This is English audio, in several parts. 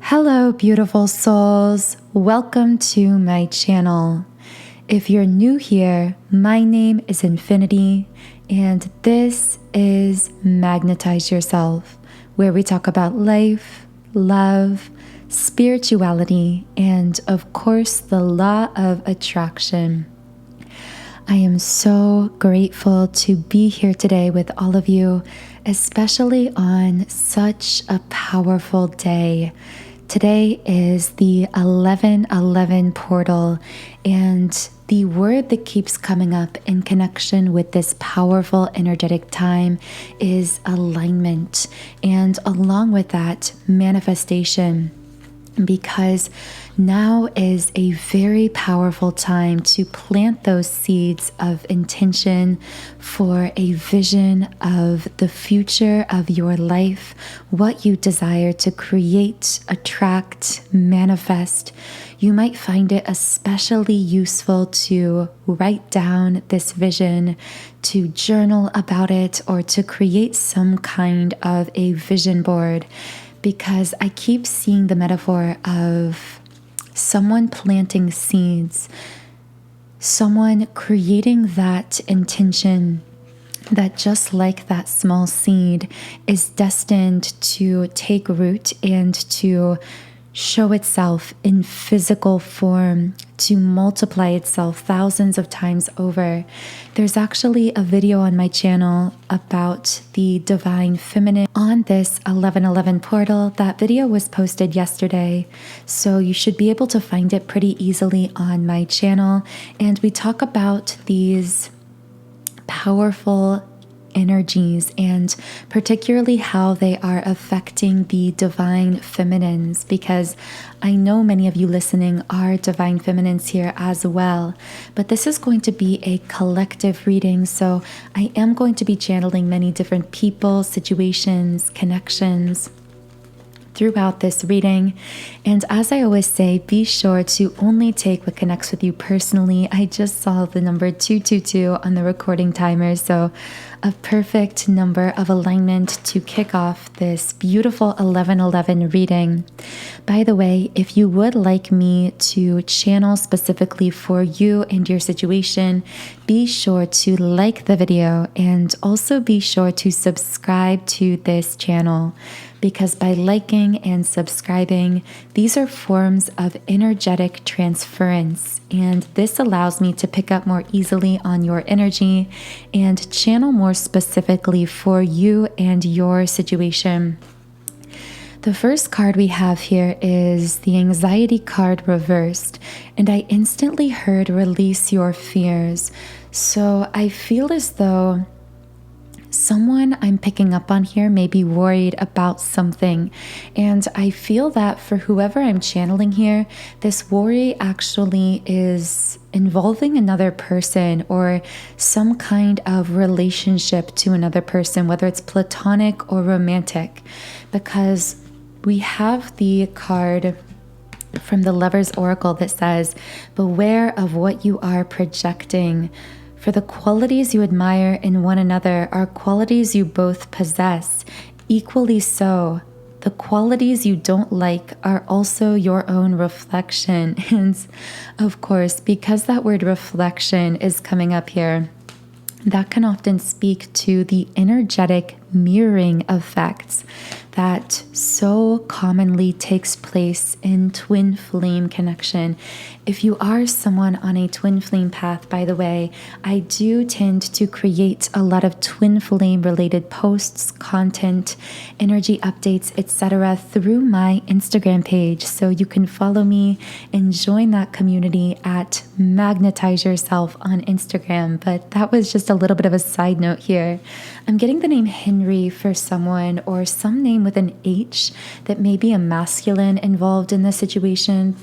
Hello, beautiful souls. Welcome to my channel. If you're new here, my name is Infinity, and this is Magnetize Yourself, where we talk about life, love, spirituality, and of course, the law of attraction. I am so grateful to be here today with all of you, especially on such a powerful day. Today is the 11:11 portal, and the word that keeps coming up in connection with this powerful energetic time is alignment, and along with that, manifestation. Because now is a very powerful time to plant those seeds of intention for a vision of the future of your life, what you desire to create, attract, manifest. You might find it especially useful to write down this vision, to journal about it, or to create some kind of a vision board. Because I keep seeing the metaphor of someone planting seeds, someone creating that intention that just like that small seed is destined to take root and to show itself in physical form, to multiply itself thousands of times over. There's actually a video on my channel about the divine feminine on this 11:11 portal. That video was posted yesterday, so you should be able to find it pretty easily on my channel. And we talk about these powerful energies and particularly how they are affecting the divine feminines, because I know many of you listening are divine feminines here as well. But this is going to be a collective reading, so I am going to be channeling many different people, situations, connections throughout this reading. And as I always say, be sure to only take what connects with you personally. I just saw the number 222 on the recording timer, so a perfect number of alignment to kick off this beautiful 11:11 reading. By the way, if you would like me to channel specifically for you and your situation, be sure to like the video and also be sure to subscribe to this channel. Because by liking and subscribing, these are forms of energetic transference, and this allows me to pick up more easily on your energy and channel more specifically for you and your situation. The first card we have here is the anxiety card reversed, and I instantly heard release your fears. So I feel as though someone I'm picking up on here may be worried about something, and I feel that for whoever I'm channeling here, this worry actually is involving another person or some kind of relationship to another person, whether it's platonic or romantic, because we have the card from the Lover's Oracle that says, beware of what you are projecting. For the qualities you admire in one another are qualities you both possess. Equally so, the qualities you don't like are also your own reflection. And of course, because that word reflection is coming up here, that can often speak to the energetic mirroring effects that so commonly takes place in twin flame connection. If you are someone on a twin flame path, by the way, I do tend to create a lot of twin flame related posts, content, energy updates, etc. through my Instagram page. So you can follow me and join that community at Magnetize Yourself on Instagram. But that was just a little bit of a side note here. I'm getting the name Henry for someone, or some name with an H that may be a masculine involved in this situation.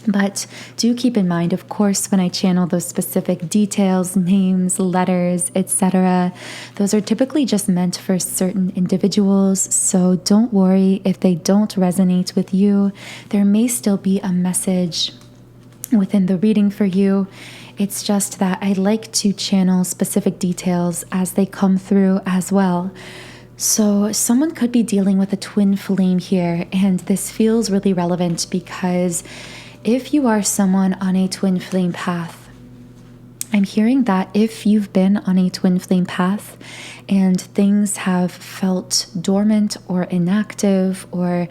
But do keep in mind, of course, when I channel those specific details, names, letters, etc., those are typically just meant for certain individuals. So don't worry if they don't resonate with you. There may still be a message within the reading for you. It's just that I like to channel specific details as they come through as well. So someone could be dealing with a twin flame here, and this feels really relevant because if you are someone on a twin flame path, I'm hearing that if you've been on a twin flame path and things have felt dormant or inactive or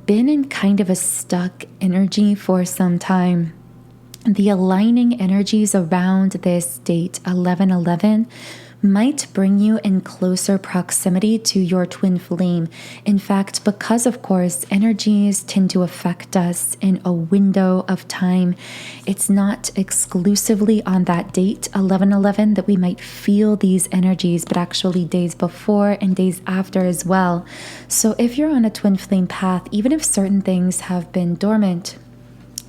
been in kind of a stuck energy for some time, the aligning energies around this date 11/11 might bring you in closer proximity to your twin flame. In fact, because of course, energies tend to affect us in a window of time. It's not exclusively on that date, 11/11, that we might feel these energies, but actually days before and days after as well. So if you're on a twin flame path, even if certain things have been dormant,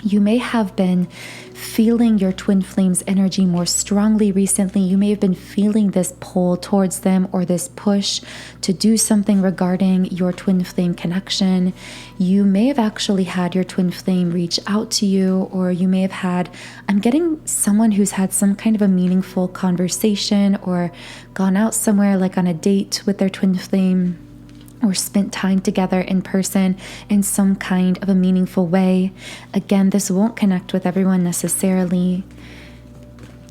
you may have been feeling your twin flame's energy more strongly recently. You may have been feeling this pull towards them or this push to do something regarding your twin flame connection. You may have actually had your twin flame reach out to you, or you may have had, I'm getting someone who's had some kind of a meaningful conversation or gone out somewhere like on a date with their twin flame, or spent time together in person in some kind of a meaningful way. Again, this won't connect with everyone necessarily.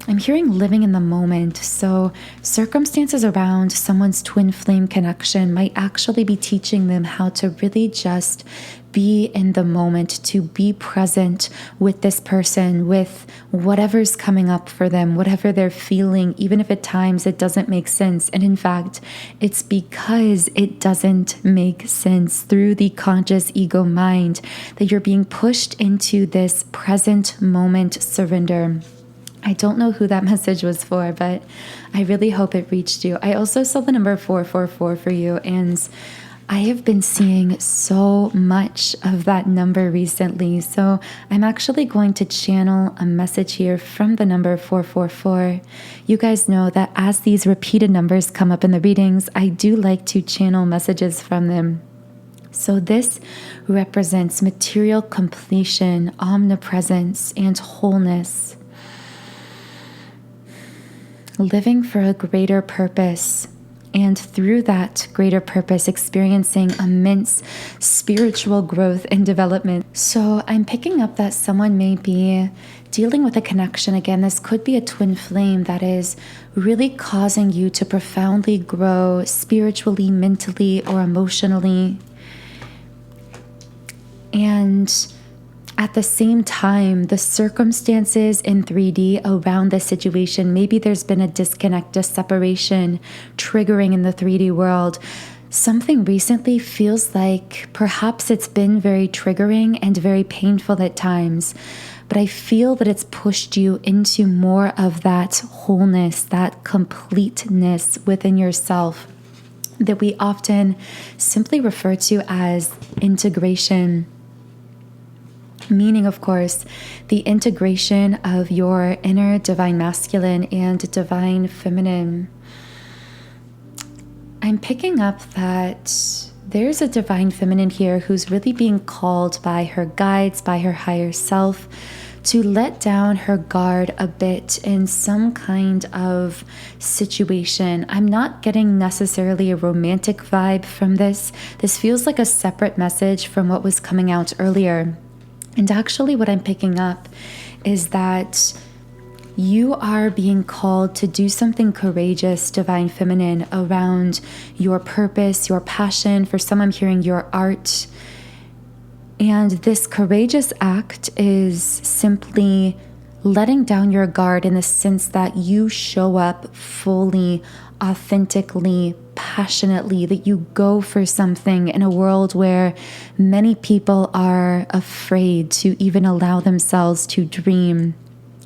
I'm hearing living in the moment. So circumstances around someone's twin flame connection might actually be teaching them how to really just be in the moment, to be present with this person, with whatever's coming up for them, whatever they're feeling, even if at times it doesn't make sense. And in fact, it's because it doesn't make sense through the conscious ego mind that you're being pushed into this present moment surrender. I don't know who that message was for, but I really hope it reached you. I also saw the number 444 for you, and I have been seeing so much of that number recently. So I'm actually going to channel a message here from the number 444. You guys know that as these repeated numbers come up in the readings, I do like to channel messages from them. So this represents material completion, omnipresence, and wholeness. Living for a greater purpose, and through that greater purpose, experiencing immense spiritual growth and development. So I'm picking up that someone may be dealing with a connection. Again, this could be a twin flame that is really causing you to profoundly grow spiritually, mentally, or emotionally. And at the same time, the circumstances in 3D around this situation, maybe there's been a disconnect, a separation triggering in the 3D world. Something recently feels like perhaps it's been very triggering and very painful at times, but I feel that it's pushed you into more of that wholeness, that completeness within yourself that we often simply refer to as integration. Meaning, of course, the integration of your inner divine masculine and divine feminine. I'm picking up that there's a divine feminine here who's really being called by her guides, by her higher self, to let down her guard a bit in some kind of situation. I'm not getting necessarily a romantic vibe from this. This feels like a separate message from what was coming out earlier. And actually what I'm picking up is that you are being called to do something courageous, divine feminine, around your purpose, your passion. For some, I'm hearing your art. And this courageous act is simply letting down your guard in the sense that you show up fully, authentically, passionately, that you go for something in a world where many people are afraid to even allow themselves to dream.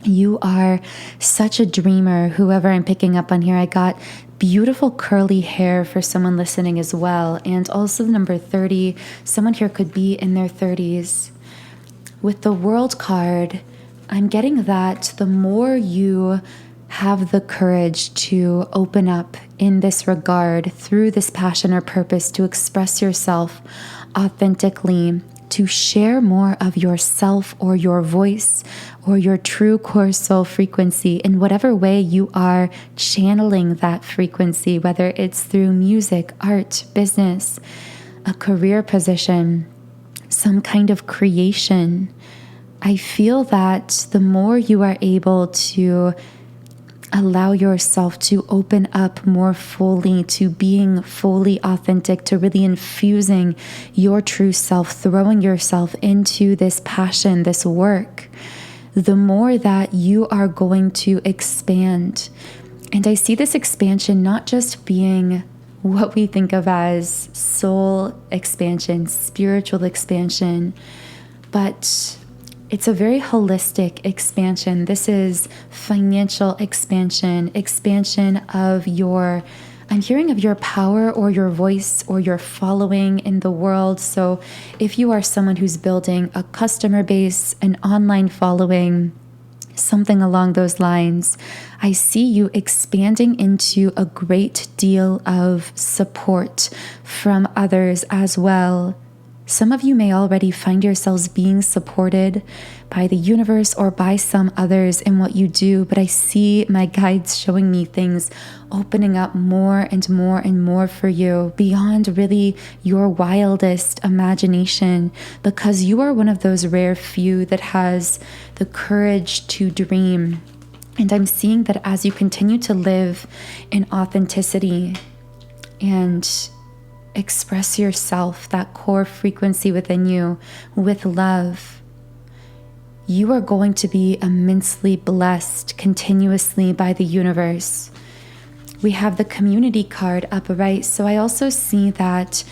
You are such a dreamer, whoever I'm picking up on here. I got beautiful curly hair for someone listening as well. And also the number 30, someone here could be in their 30s. With the World card, I'm getting that the more you have the courage to open up in this regard through this passion or purpose to express yourself authentically, to share more of yourself or your voice or your true core soul frequency in whatever way you are channeling that frequency, whether it's through music, art, business, a career position, some kind of creation. I feel that the more you are able to allow yourself to open up more fully to being fully authentic, to really infusing your true self, throwing yourself into this passion, this work, the more that you are going to expand. And I see this expansion not just being what we think of as soul expansion, spiritual expansion, but it's a very holistic expansion. This is financial expansion, expansion of I'm hearing of your power or your voice or your following in the world. So if you are someone who's building a customer base, an online following, something along those lines, I see you expanding into a great deal of support from others as well. Some of you may already find yourselves being supported by the universe or by some others in what you do, but I see my guides showing me things opening up more and more and more for you beyond really your wildest imagination, because you are one of those rare few that has the courage to dream. And I'm seeing that as you continue to live in authenticity and express yourself, that core frequency within you, with love, you are going to be immensely blessed continuously by the universe. We have the community card up right, so I also see that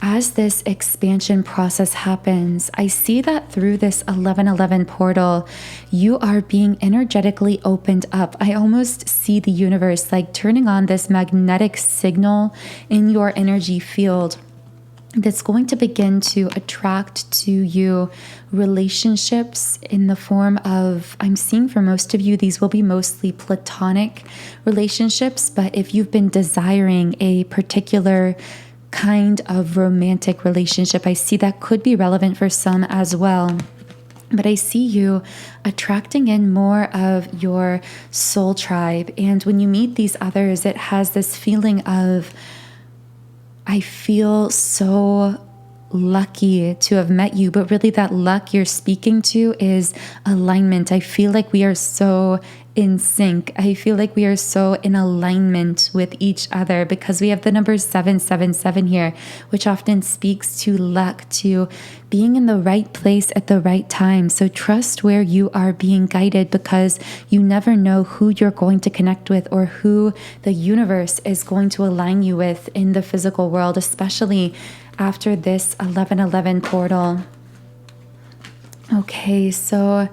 as this expansion process happens, I see that through this 1111 portal, you are being energetically opened up. I almost see the universe like turning on this magnetic signal in your energy field that's going to begin to attract to you relationships in the form of, I'm seeing for most of you, these will be mostly platonic relationships, but if you've been desiring a particular kind of romantic relationship, I see that could be relevant for some as well. But I see you attracting in more of your soul tribe. And when you meet these others, it has this feeling of, I feel so lucky to have met you, but really that luck you're speaking to is alignment. I feel like we are so in sync. I feel like we are so in alignment with each other because we have the number 777 here, which often speaks to luck, to being in the right place at the right time. So trust where you are being guided, because you never know who you're going to connect with or who the universe is going to align you with in the physical world, especially after this 1111 portal. Okay, so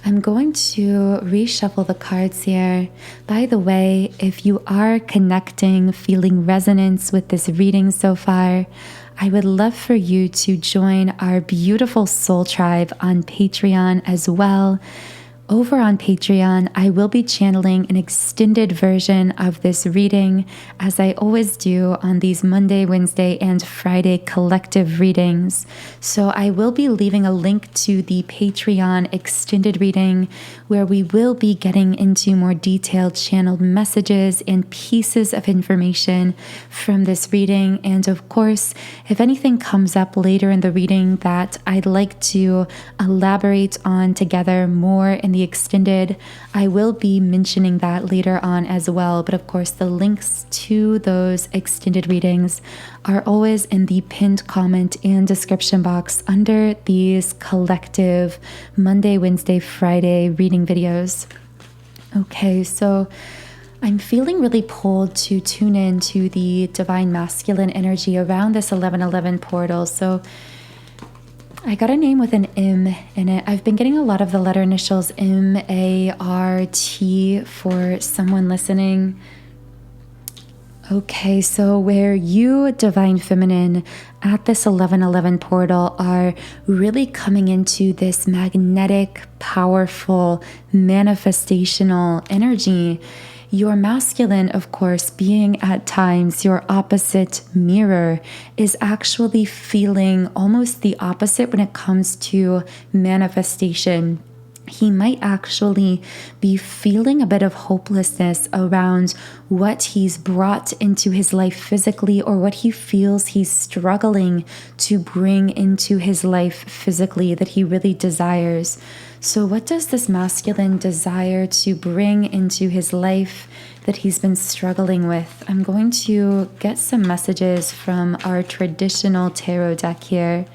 I'm going to reshuffle the cards here. By the way, if you are connecting, feeling resonance with this reading so far, I would love for you to join our beautiful soul tribe on Patreon as well. Over on Patreon, I will be channeling an extended version of this reading, as I always do on these Monday, Wednesday, and Friday collective readings. So I will be leaving a link to the Patreon extended reading, where we will be getting into more detailed channeled messages and pieces of information from this reading. And of course, if anything comes up later in the reading that I'd like to elaborate on together more in the extended, I will be mentioning that later on as well. But of course, the links to those extended readings are always in the pinned comment and description box under these collective Monday, Wednesday, Friday reading videos. Okay, so I'm feeling really pulled to tune in to the divine masculine energy around this 1111 portal. So I got a name with an M in it. I've been getting a lot of the letter initials M-A-R-T for someone listening. Okay, so where you, divine feminine, at this 1111 portal are really coming into this magnetic, powerful, manifestational energy, your masculine, of course, being at times your opposite mirror, is actually feeling almost the opposite when it comes to manifestation. He might actually be feeling a bit of hopelessness around what he's brought into his life physically, or what he feels he's struggling to bring into his life physically that he really desires. So what does this masculine desire to bring into his life that he's been struggling with? I'm going to get some messages from our traditional tarot deck here.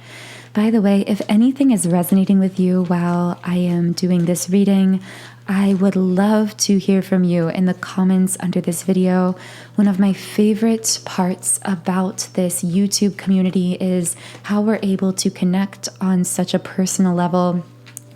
By the way, if anything is resonating with you while I am doing this reading, I would love to hear from you in the comments under this video. One of my favorite parts about this YouTube community is how we're able to connect on such a personal level.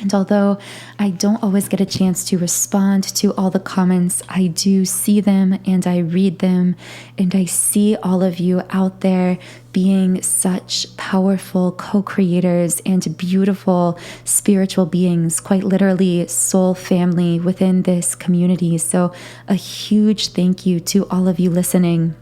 And although I don't always get a chance to respond to all the comments, I do see them and I read them, and I see all of you out there being such powerful co-creators and beautiful spiritual beings, quite literally soul family within this community. So a huge thank you to all of you listening.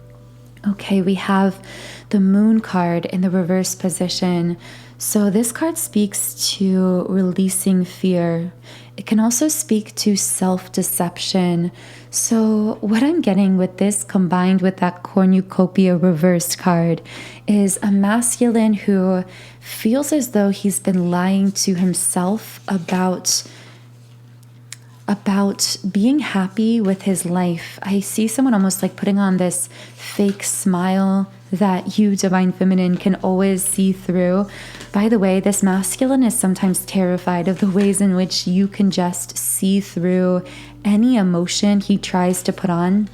Okay, we have the Moon card in the reverse position. So this card speaks to releasing fear. It can also speak to self-deception. So what I'm getting with this, combined with that cornucopia reversed card, is a masculine who feels as though he's been lying to himself about being happy with his life. I see someone almost like putting on this fake smile that you, Divine Feminine, can always see through. By the way, this masculine is sometimes terrified of the ways in which you can just see through any emotion he tries to put on.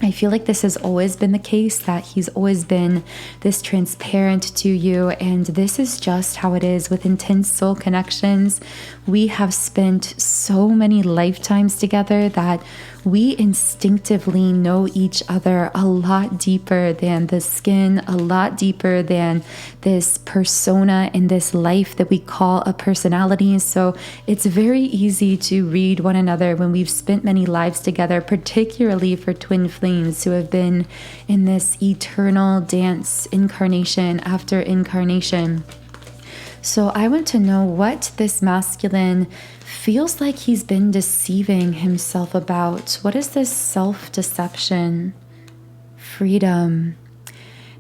I feel like this has always been the case, that he's always been this transparent to you, and this is just how it is with intense soul connections. We have spent so many lifetimes together that we instinctively know each other a lot deeper than the skin, a lot deeper than this persona in this life that we call a personality. So it's very easy to read one another when we've spent many lives together, particularly for twin flames who have been in this eternal dance, incarnation after incarnation. So I want to know what this masculine feels like he's been deceiving himself about. What is this self-deception? Freedom.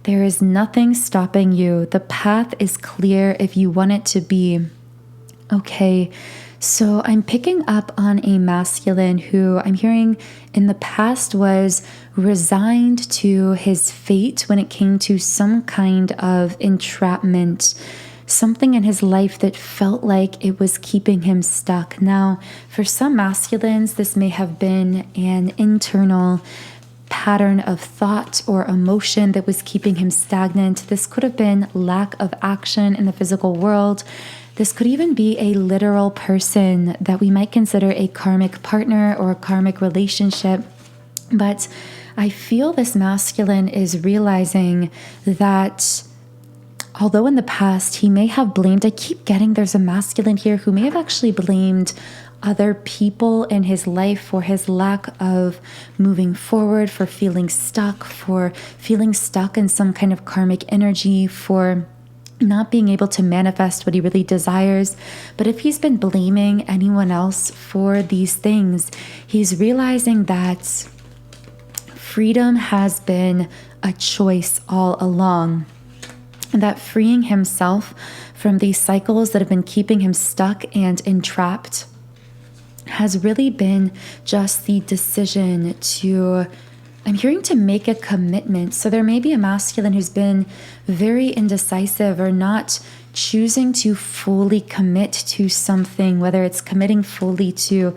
There is nothing stopping you. The path is clear if you want it to be. Okay, so I'm picking up on a masculine who I'm hearing in the past was resigned to his fate when it came to some kind of entrapment, something in his life that felt like it was keeping him stuck. Now, for some masculines, this may have been an internal pattern of thought or emotion that was keeping him stagnant. This could have been lack of action in the physical world. This could even be a literal person that we might consider a karmic partner or a karmic relationship. But I feel this masculine is realizing that although in the past he may have blamed, I keep getting there's a masculine here who may have actually blamed other people in his life for his lack of moving forward, for feeling stuck in some kind of karmic energy, for not being able to manifest what he really desires. But if he's been blaming anyone else for these things, he's realizing that freedom has been a choice all along. And that freeing himself from these cycles that have been keeping him stuck and entrapped has really been just the decision to, I'm hearing, to make a commitment. So there may be a masculine who's been very indecisive or not choosing to fully commit to something, whether it's committing fully to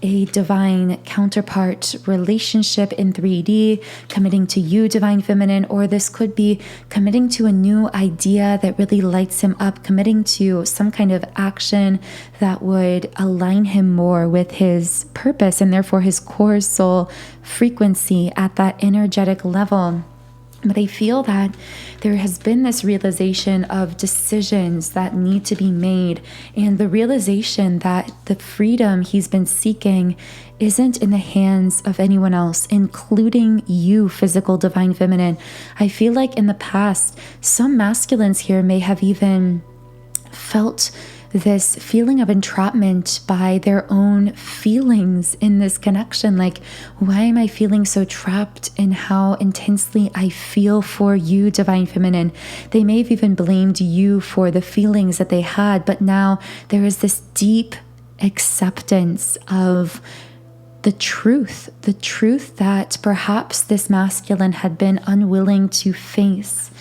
a divine counterpart relationship in 3D, committing to you, Divine Feminine, or this could be committing to a new idea that really lights him up, committing to some kind of action that would align him more with his purpose and therefore his core soul frequency at that energetic level. But I feel that there has been this realization of decisions that need to be made, and the realization that the freedom he's been seeking isn't in the hands of anyone else, including you, physical divine feminine. I feel like in the past, some masculines here may have even felt this feeling of entrapment by their own feelings in this connection. Like, why am I feeling so trapped in how intensely I feel for you, divine feminine? They may have even blamed you for the feelings that they had, but now there is this deep acceptance of the truth that perhaps this masculine had been unwilling to face.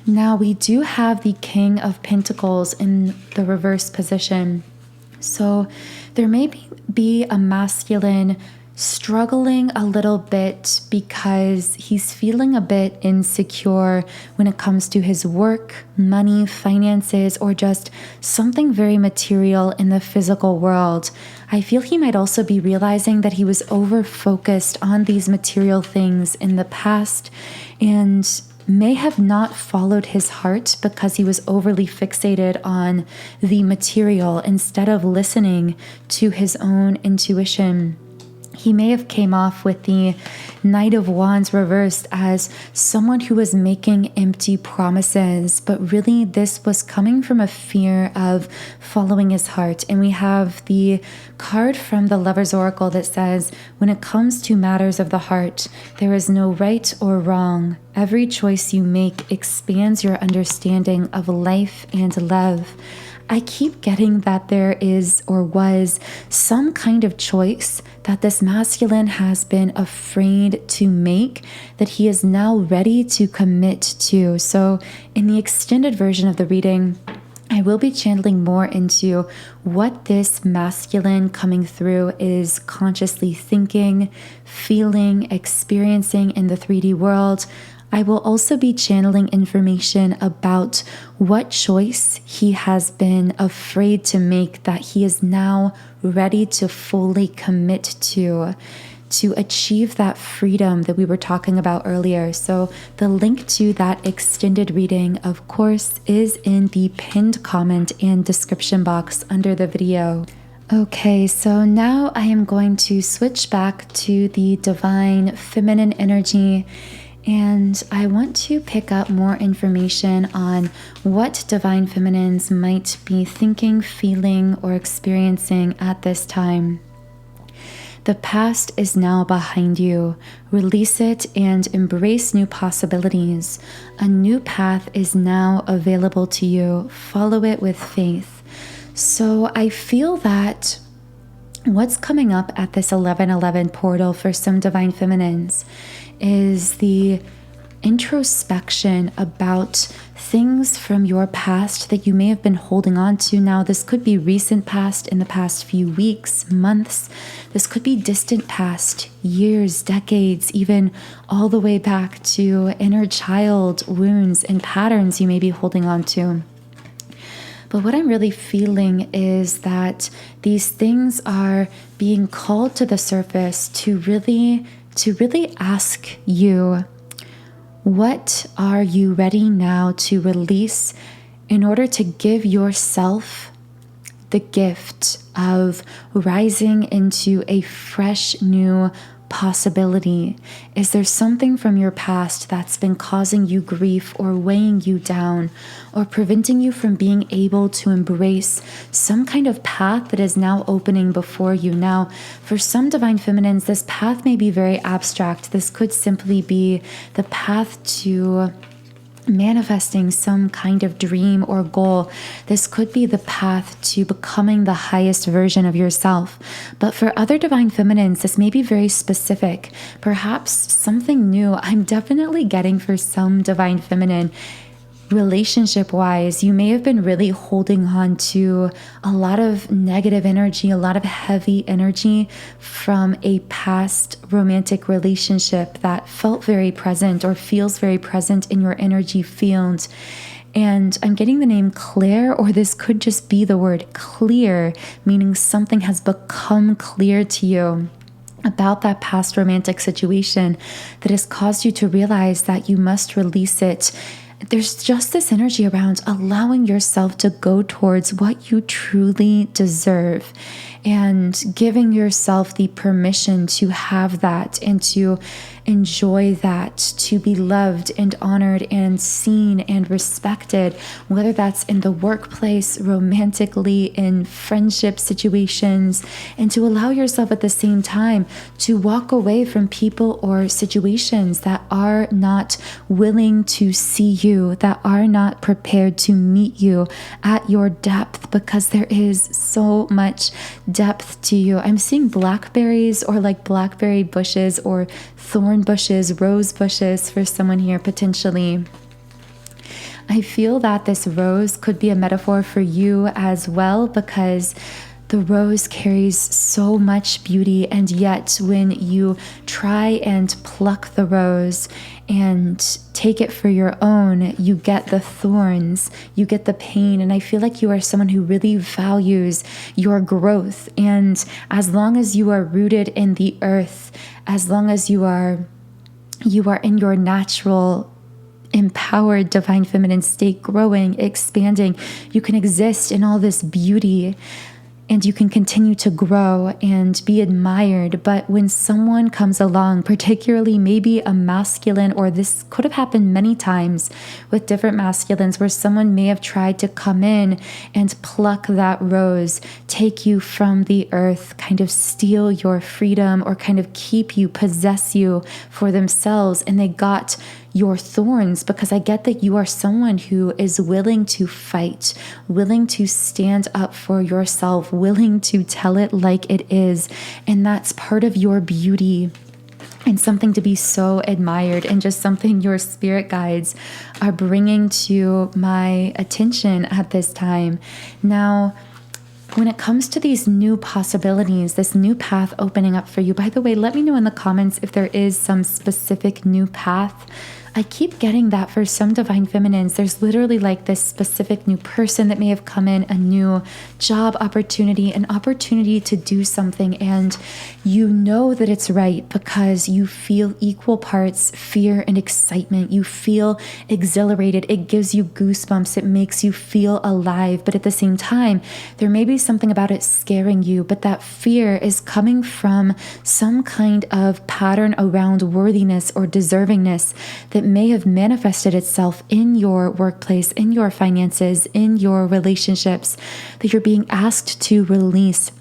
Now we do have the King of Pentacles in the reverse position. So there may be a masculine struggling a little bit because he's feeling a bit insecure when it comes to his work, money, finances, or just something very material in the physical world. I feel he might also be realizing that he was over-focused on these material things in the past and may have not followed his heart because he was overly fixated on the material instead of listening to his own intuition. He may have came off with the Knight of Wands reversed as someone who was making empty promises, but really this was coming from a fear of following his heart. And we have the card from the Lover's Oracle that says, when it comes to matters of the heart, there is no right or wrong. Every choice you make expands your understanding of life and love. I keep getting that there is or was some kind of choice that this masculine has been afraid to make that he is now ready to commit to. So in the extended version of the reading, I will be channeling more into what this masculine coming through is consciously thinking, feeling, experiencing in the 3D world. I will also be channeling information about what choice he has been afraid to make that he is now ready to fully commit to achieve that freedom that we were talking about earlier. So the link to that extended reading, of course, is in the pinned comment and description box under the video. Okay, so now I am going to switch back to the divine feminine energy. And I want to pick up more information on what divine feminines might be thinking, feeling, or experiencing at this time. The past is now behind you. Release it and embrace new possibilities. A new path is now available to you. Follow it with faith. So I feel that what's coming up at this 11/11 portal for some divine feminines is the introspection about things from your past that you may have been holding on to. Now, this could be recent past in the past few weeks, months. This could be distant past, years, decades, even all the way back to inner child wounds and patterns you may be holding on to. But what I'm really feeling is that these things are being called to the surface to really ask you, what are you ready now to release in order to give yourself the gift of rising into a fresh new possibility? Is there something from your past that's been causing you grief or weighing you down or preventing you from being able to embrace some kind of path that is now opening before you? Now, for some divine feminines, this path may be very abstract. This could simply be the path to manifesting some kind of dream or goal. This could be the path to becoming the highest version of yourself. But for other divine feminines, this may be very specific, perhaps something new. I'm definitely getting for some divine feminine, relationship-wise, you may have been really holding on to a lot of negative energy, a lot of heavy energy from a past romantic relationship that felt very present or feels very present in your energy field. And I'm getting the name Claire, or this could just be the word clear, meaning something has become clear to you. about that past romantic situation that has caused you to realize that you must release it. There's just this energy around allowing yourself to go towards what you truly deserve and giving yourself the permission to have that and to enjoy that, to be loved and honored and seen and respected, whether that's in the workplace, romantically, in friendship situations, and to allow yourself at the same time to walk away from people or situations that are not willing to see you, that are not prepared to meet you at your depth, because there is so much depth to you. I'm seeing blackberries or like blackberry bushes or thorn bushes, rose bushes for someone here potentially. I feel that this rose could be a metaphor for you as well, because the rose carries so much beauty, and yet when you try and pluck the rose and take it for your own, you get the thorns, you get the pain. And I feel like you are someone who really values your growth. And as long as you are rooted in the earth, as long as you are in your natural empowered divine feminine state, growing, expanding, you can exist in all this beauty. And you can continue to grow and be admired. But when someone comes along, particularly maybe a masculine, or this could have happened many times with different masculines, where someone may have tried to come in and pluck that rose, take you from the earth, kind of steal your freedom, or kind of keep you, possess you for themselves, and they got your thorns, because I get that you are someone who is willing to fight, willing to stand up for yourself, willing to tell it like it is. And that's part of your beauty and something to be so admired, and just something your spirit guides are bringing to my attention at this time. Now, when it comes to these new possibilities, this new path opening up for you, by the way, let me know in the comments if there is some specific new path. I keep getting that for some divine feminines. There's literally like this specific new person that may have come in, a new job opportunity, an opportunity to do something, and you know that it's right because you feel equal parts fear and excitement. You feel exhilarated. It gives you goosebumps. It makes you feel alive. But at the same time, there may be something about it scaring you, but that fear is coming from some kind of pattern around worthiness or deservingness that may have manifested itself in your workplace, in your finances, in your relationships, that you're being asked to release.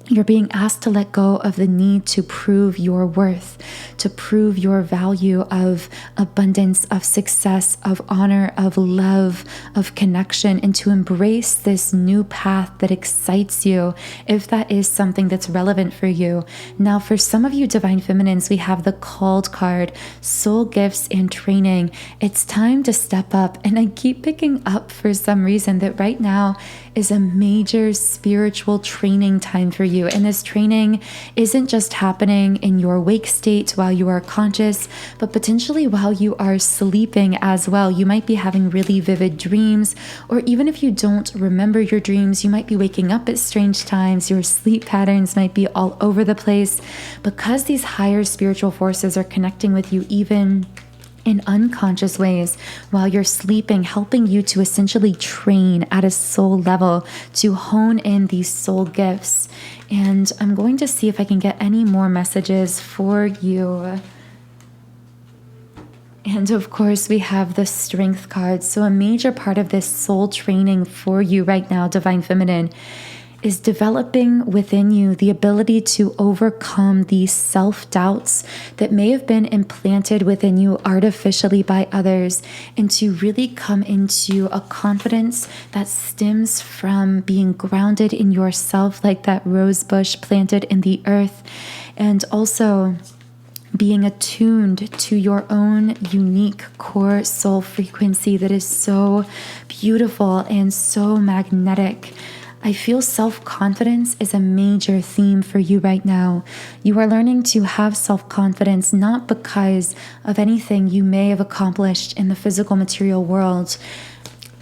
You're being asked to let go of the need to prove your worth, to prove your value of abundance, of success, of honor, of love, of connection, and to embrace this new path that excites you, if that is something that's relevant for you. Now, for some of you divine feminines, we have the called card, soul gifts and training. It's time to step up. And I keep picking up for some reason that right now is a major spiritual training time for you. And this training isn't just happening in your wake state while you are conscious, but potentially while you are sleeping as well. You might be having really vivid dreams, or even if you don't remember your dreams, you might be waking up at strange times. Your sleep patterns might be all over the place because these higher spiritual forces are connecting with you even in unconscious ways while you're sleeping, helping you to essentially train at a soul level to hone in these soul gifts. And I'm going to see if I can get any more messages for you. And of course, we have the strength card. So a major part of this soul training for you right now, divine feminine, is developing within you the ability to overcome these self-doubts that may have been implanted within you artificially by others, and to really come into a confidence that stems from being grounded in yourself, like that rose bush planted in the earth, and also being attuned to your own unique core soul frequency that is so beautiful and so magnetic. I feel self-confidence is a major theme for you right now. You are learning to have self-confidence not because of anything you may have accomplished in the physical material world,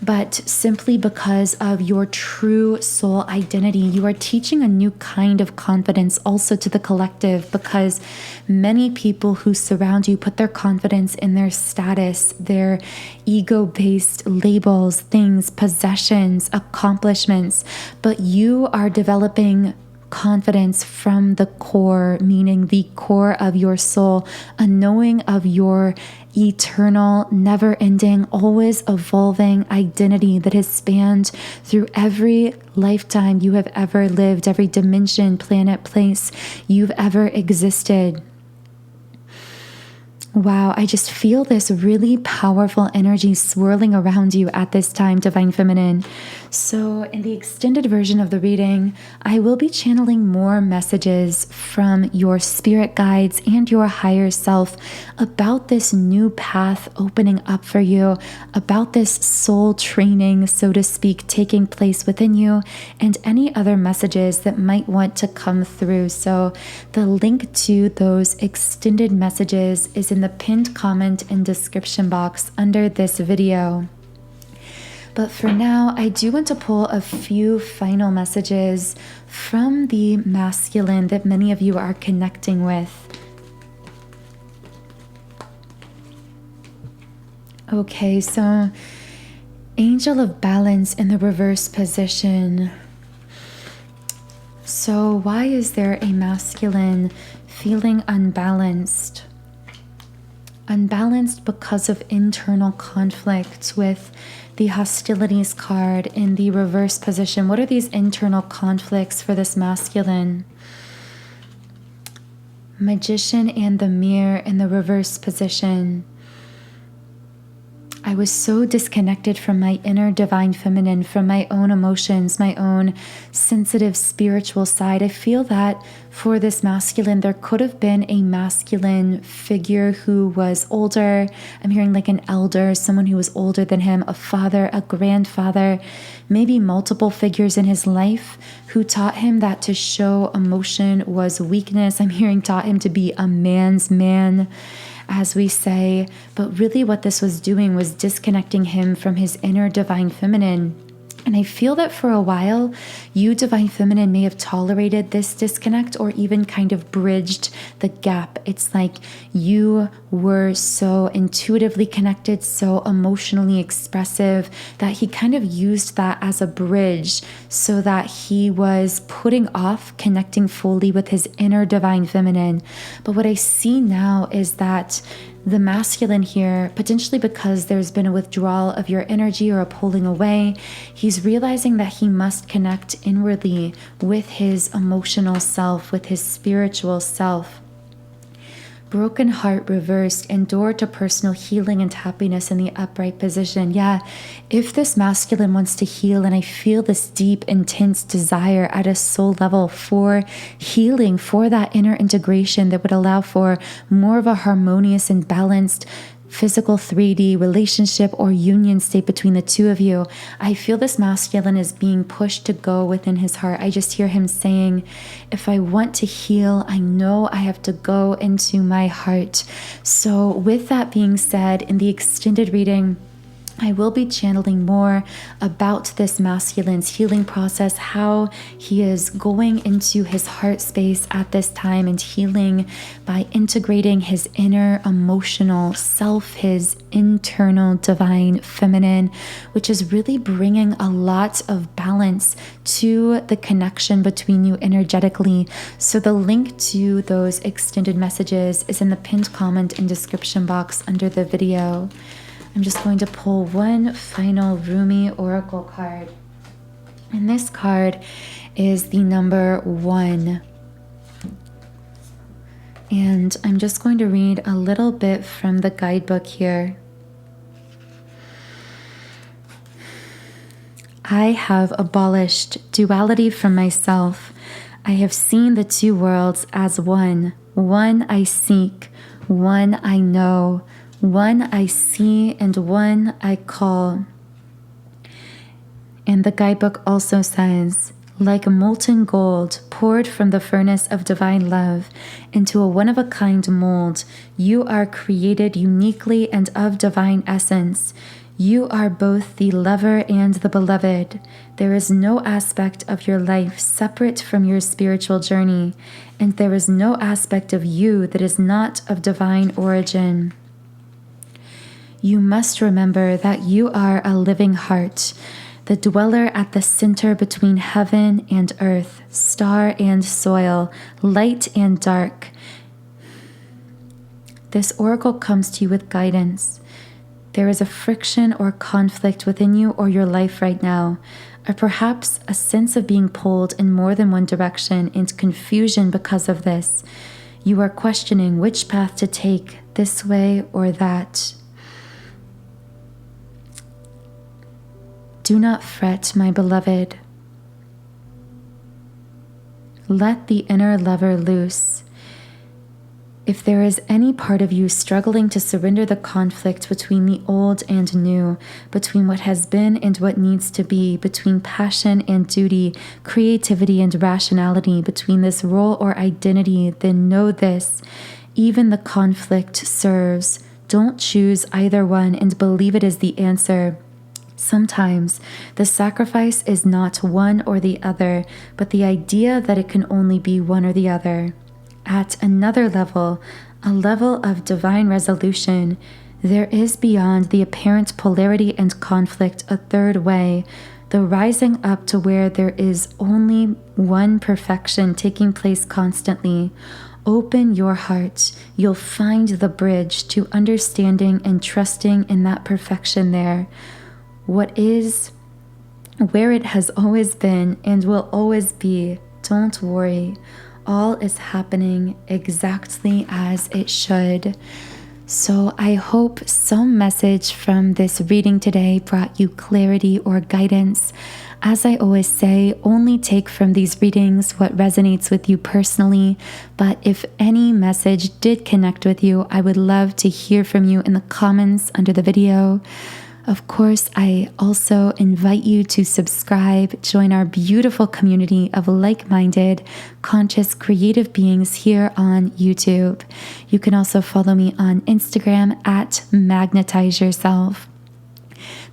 but simply because of your true soul identity. You are teaching a new kind of confidence also to the collective, because many people who surround you put their confidence in their status, their ego-based labels, things, possessions, accomplishments, but you are developing confidence from the core, meaning the core of your soul, a knowing of your eternal, never-ending, always evolving identity that has spanned through every lifetime you have ever lived, every dimension, planet, place you've ever existed. Wow, I just feel this really powerful energy swirling around you at this time, Divine Feminine. So in the extended version of the reading, I will be channeling more messages from your spirit guides and your higher self about this new path opening up for you, about this soul training, so to speak, taking place within you, and any other messages that might want to come through. So the link to those extended messages is in the pinned comment and description box under this video. But for now, I do want to pull a few final messages from the masculine that many of you are connecting with. Okay, so Angel of Balance in the reverse position. So why is there a masculine feeling unbalanced? Unbalanced because of internal conflicts with the hostilities card in the reverse position. What are these internal conflicts for this masculine? Magician and the Mirror in the reverse position. I was so disconnected from my inner divine feminine, from my own emotions, my own sensitive spiritual side. I feel that for this masculine, there could have been a masculine figure who was older. I'm hearing like an elder, someone who was older than him, a father, a grandfather, maybe multiple figures in his life who taught him that to show emotion was weakness. I'm hearing taught him to be a man's man, as we say, but really what this was doing was disconnecting him from his inner divine feminine. And I feel that for a while, you, Divine Feminine, may have tolerated this disconnect or even kind of bridged the gap. It's like you were so intuitively connected, so emotionally expressive, that he kind of used that as a bridge so that he was putting off connecting fully with his inner Divine Feminine. But what I see now is that the masculine here, potentially because there's been a withdrawal of your energy or a pulling away, he's realizing that he must connect inwardly with his emotional self, with his spiritual self. Broken heart reversed and door to personal healing and happiness in the upright position. Yeah, if this masculine wants to heal, and I feel this deep, intense desire at a soul level for healing, for that inner integration that would allow for more of a harmonious and balanced physical 3D relationship or union state between the two of you, I feel this masculine is being pushed to go within his heart. I just hear him saying, if I want to heal, I know I have to go into my heart. So with that being said, in the extended reading, I will be channeling more about this masculine's healing process, how he is going into his heart space at this time and healing by integrating his inner emotional self, his internal divine feminine, which is really bringing a lot of balance to the connection between you energetically. So the link to those extended messages is in the pinned comment and description box under the video. I'm just going to pull one final Rumi Oracle card. And this card is the number 1. And I'm just going to read a little bit from the guidebook here. I have abolished duality from myself. I have seen the two worlds as one. One I seek, one I know, one I see, and one I call. And the guidebook also says, like molten gold poured from the furnace of divine love into a one-of-a-kind mold, you are created uniquely and of divine essence. You are both the lover and the beloved. There is no aspect of your life separate from your spiritual journey, and there is no aspect of you that is not of divine origin. You must remember that you are a living heart, the dweller at the center between heaven and earth, star and soil, light and dark. This oracle comes to you with guidance. There is a friction or conflict within you or your life right now, or perhaps a sense of being pulled in more than one direction and confusion because of this. You are questioning which path to take, this way or that. Do not fret, my beloved. Let the inner lover loose. If there is any part of you struggling to surrender the conflict between the old and new, between what has been and what needs to be, between passion and duty, creativity and rationality, between this role or identity, then know this: even the conflict serves. Don't choose either one and believe it is the answer. Sometimes the sacrifice is not one or the other, but the idea that it can only be one or the other. At another level, a level of divine resolution, there is beyond the apparent polarity and conflict a third way, the rising up to where there is only one perfection taking place constantly. Open your heart. You'll find the bridge to understanding and trusting in that perfection there. What is, where it has always been and will always be. Don't worry. All is happening exactly as it should. So I hope some message from this reading today brought you clarity or guidance. As I always say, only take from these readings what resonates with you personally. But if any message did connect with you, I would love to hear from you in the comments under the video. Of course, I also invite you to subscribe, join our beautiful community of like-minded, conscious, creative beings here on YouTube. You can also follow me on Instagram at Magnetize Yourself.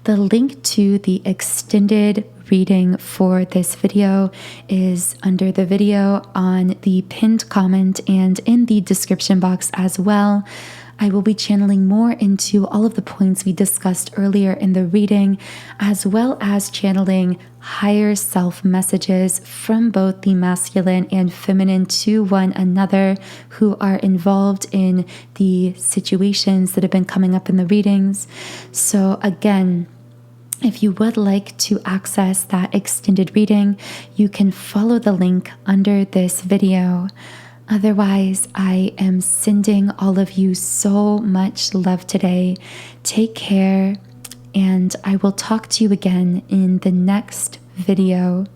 The link to the extended reading for this video is under the video on the pinned comment and in the description box as well. I will be channeling more into all of the points we discussed earlier in the reading, as well as channeling higher self messages from both the masculine and feminine to one another who are involved in the situations that have been coming up in the readings. So again, if you would like to access that extended reading, you can follow the link under this video. Otherwise, I am sending all of you so much love today. Take care, and I will talk to you again in the next video.